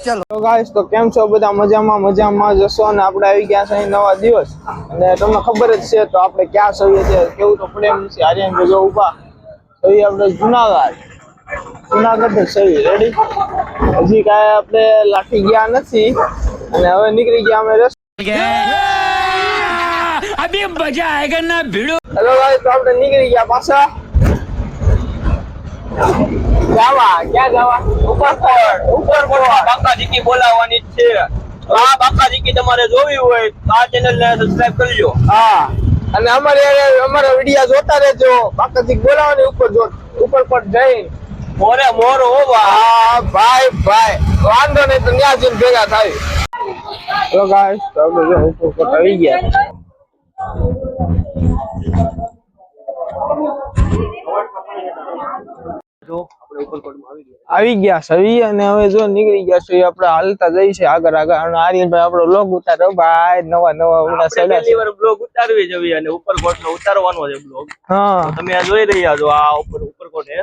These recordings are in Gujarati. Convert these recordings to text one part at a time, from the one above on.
चलो તો ગાઈસ તો કેમ છો બધા મજામાં જશો અને આપણે આવી ગયા છે નવા દિવસ અને તમને ખબર જ છે તો આપણે ક્યાં સવીએ છે કેવું તો પડે એમ છે આર્યન જો ઊભા સવી આપણે જુનાગઢ સવી રેડી હજી કાંઈ આપણે લાઠી ગયા નથી અને હવે નીકળી ગયા અમે अभी मजा आएगा ना भिड़ो। હેલો ગાઈસ તો આપણે નીકળી ગયા પાછા ક્યાં જવા ઉપર બાકાજી કી બોલાવવાની છે આ બાકાજી કી તમારે જોવી હોય તો આ ચેનલ ને સબસ્ક્રાઇબ કરજો હા અને અમારા વિડિયો જોતા રહેજો બાકાજી બોલાવવાની ઉપર પર જઈ મોરે મોર હોવા હા ભાઈ વાંધો નહીં તો ન્યા જઈને ભેગા થાય હેલો ગાઈસ તો આપણે જો ઉપર પર આવી ગયા આવી ગયા સવી અને હવે જો નીકળી ગયા છે આપણે હાલતા જઈ છે આગળ અને આર્યનભાઈ આપણો બ્લોગ ઉતાર્યો ભાઈ નવા ઉડા સડા પહેલી વાર બ્લોગ ઉતારવી જવી અને ઉપરકોટ નો ઉતારવાનો છે બ્લોગ હા તમે આ જોઈ રહ્યા છો આ ઉપરકોટ હે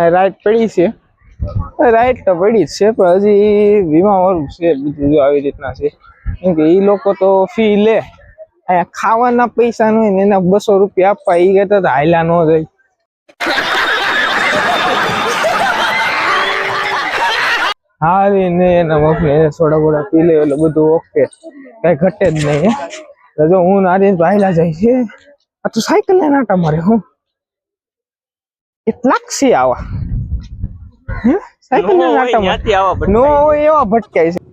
રાઈટ પડી છે રાઈટ તો પડી જ છે પણ હજી વીમા વાળું છે બીજું જો આવી રીતના છે કેમ કે એ લોકો તો ફી લે અહીંયા ખાવાના પૈસા નો ને એના 200 રૂપિયા આપવા એ કહેતા તો હાયલા ન જાય હારી ને એના મફને સોડા બોડા પી લે એટલે બધું ઓકે કઈ ઘટે જ નહીં જો હું નારી હાયલા જાય છે આ તો સાયકલ લઈને આટા મારે હું કેટલાક છે આવા સાયકલ લઈને આટા મારે નો એવા ભટકાય છે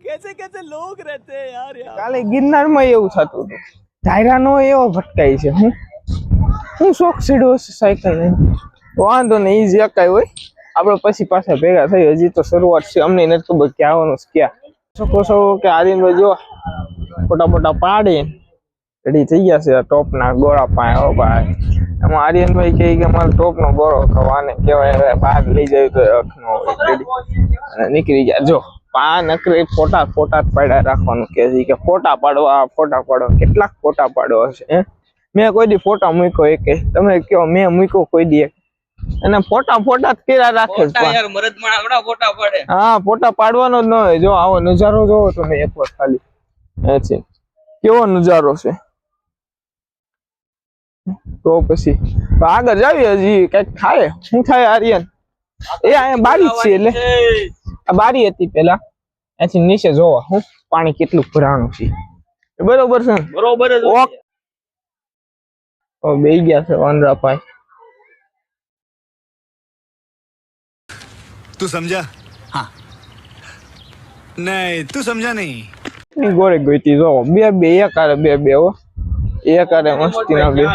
कैसे कैसे लोग रहते हैं यार કાલે ગિરનાર માં એવું થતું હતું ધાયરા નો એવો ભટકાય છે હું શોખ સીડો સાયકલ લઈને વાંધો નહીં ઈઝી અકાય હોય આપણે પછી પાછા ભેગા થઈ હજી તો શરૂઆત છે અમને નથી ખબર કે આવવાનું ક્યાં શકો છો કે આર્યનભાઈ જો ફોટા પાડી રેડી થઈ ગયા છે ટોપ ના ગોળા પાયા ભાઈ એમાં આર્યનભાઈ કહે કે મારે ટોપ નો ગોળો ખાવાને કહેવાય બહાર લઈ જાય તો અખ નો હોય રેડી અને નીકળી ગયા જો નકરી ફોટા જ પાડ્યા રાખવાનું કે ફોટા પાડવા કેટલાક ફોટા પાડવા છે મેં કોઈ દી ફોટા મૂક્યો એક તમે કયો મેં મૂક્યો કોઈ દી અને ફોટા જ કર્યા રાખે હા ફોટા પાડવાનો જ ન હોય જો આવો નજારો જોવો તમે એક વાર ખાલી કેવો નજારો છે તો પછી આગળ જાવી હજી કઈક થાય શું થાય આર્યન એ અહીંયા બારી છે એટલે આ બારી હતી પેલા અહીંથી નીચે જોવા હું પાણી કેટલું ભરાણું છે બરોબર છે બરોબર જ બેહી ગયા છે વાંદરાભાઈ तू समझा हाँ नहीं तू समझा नहीं ગોરે ગોઈતી જો બે એકારે બે હો એકારે મસ્તી ના બે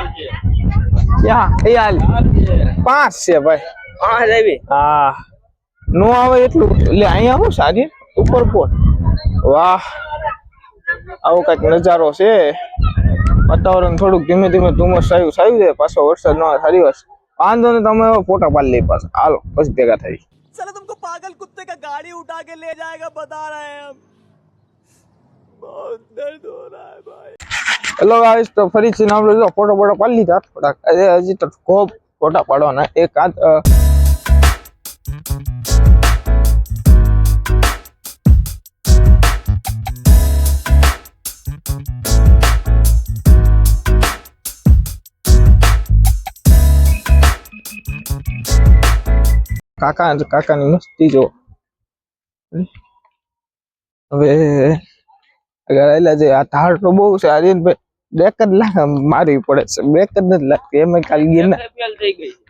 યા એ હાલ 5 છે ભાઈ 5 આવી હા નો આવે એટલું એટલે અહીંયા હું સારી ઉપર પોટ વાહ આવો કઈક નજારો છે વાતાવરણ થોડુંક ધીમે ધુમ્મસ આવ્યું છે પાછો વરસાદ ન સારી વાત વાંધો ને તમે ફોટા પાડી લઈ પાછા હાલો પછી ભેગા થઈ चलो तुमको पागल कुत्ते का गाड़ी उठा के ले जाएगा बता रहे हैं हम बहुत दर्द हो रहा है भाई હેલો ગાઈસ તો ફરીથી આપણે જો ફોટો પાડી લીધા થોડાક હજી તો ખૂબ ફોટા પાડવાના એક આ કાકાની મસ્તી જો હવે આગળ જે આ ધાર તો બહુ છે આર્યનભાઈ બ્રેક જ મારવી પડે છે બ્રેક જ નથી લાગતી એમાં કાલ ગિરનાર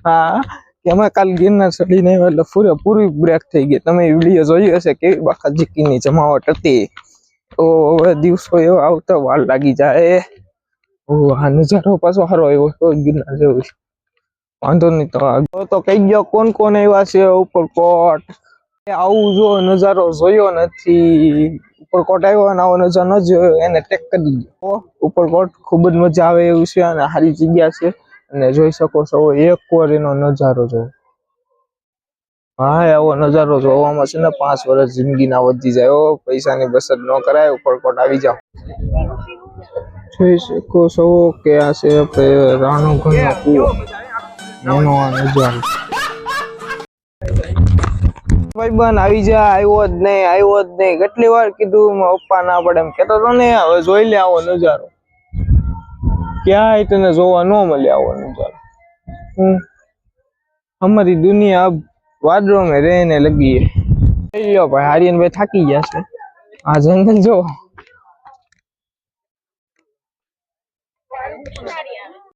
હા એમાં કાલ ગિરનાર ચડીને એટલે પૂરી બ્રેક થઈ ગઈ તમે વિડીયો જોઈ હશે કેવી બાકાજીની જમાવટ હતી તો હવે દિવસો એવો આવતો વાર લાગી જાય આ નજારો પાછો સારો આવ્યો તો ગિરનાર જેવું વાંધો નહીં તો કઈ ગયો કોણ આવ્યા છે ઉપરકોટ આવું જો નજારો જોયો નથી ઉપરકોટ આવ્યો અને આવો નજારો ન જોયો એને ટેક કરી ગયો ઉપરકોટ ખૂબ જ મજા આવે એવું છે અને સારી જગ્યા છે અને જોઈ શકો છો એક વાર એનો નજારો જો હા આવો નજારો જોવામાં છે ને 5 વર્ષ જિંદગીના વધી જાય પૈસાની બચત ન કરાય ઉપરકોટ આવી જાવ જોઈ શકો છો કે આ છે રાણુગઢનો કૂવો એનો નજારો ભાઈબંધ આવી જા, આવ્યો જ નહીં કેટલી વાર કીધું મારા પપ્પા ના પડે એમ કેતો તો ને. હવે જોઈ લે આવો નજારો, ક્યાંય તને જોવા ન મળે આવો નજારો. हमारी दुनिया अब वादरों में रहने लगी है. लो भाई आर्यन भाई थकी गया છે. આ જંગલ જો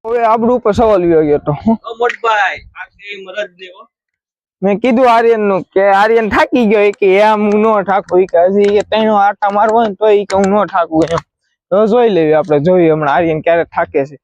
હવે આપણું ઉપર સવાલ આવ્યો ગયો તો મોટભાઈ આ કઈ મરદ ને હો. મેં કીધું આર્યન નું કે આર્યન થાકી ગયો કે આમ હું નો થાકું કે હજી કે ત્રણ આટા મારવો હોય ને તો કે હું નો થાકું એમ. તો જોઈ લેવી આપણે, જોઈએ હમણાં આર્યન ક્યારે થાકે છે.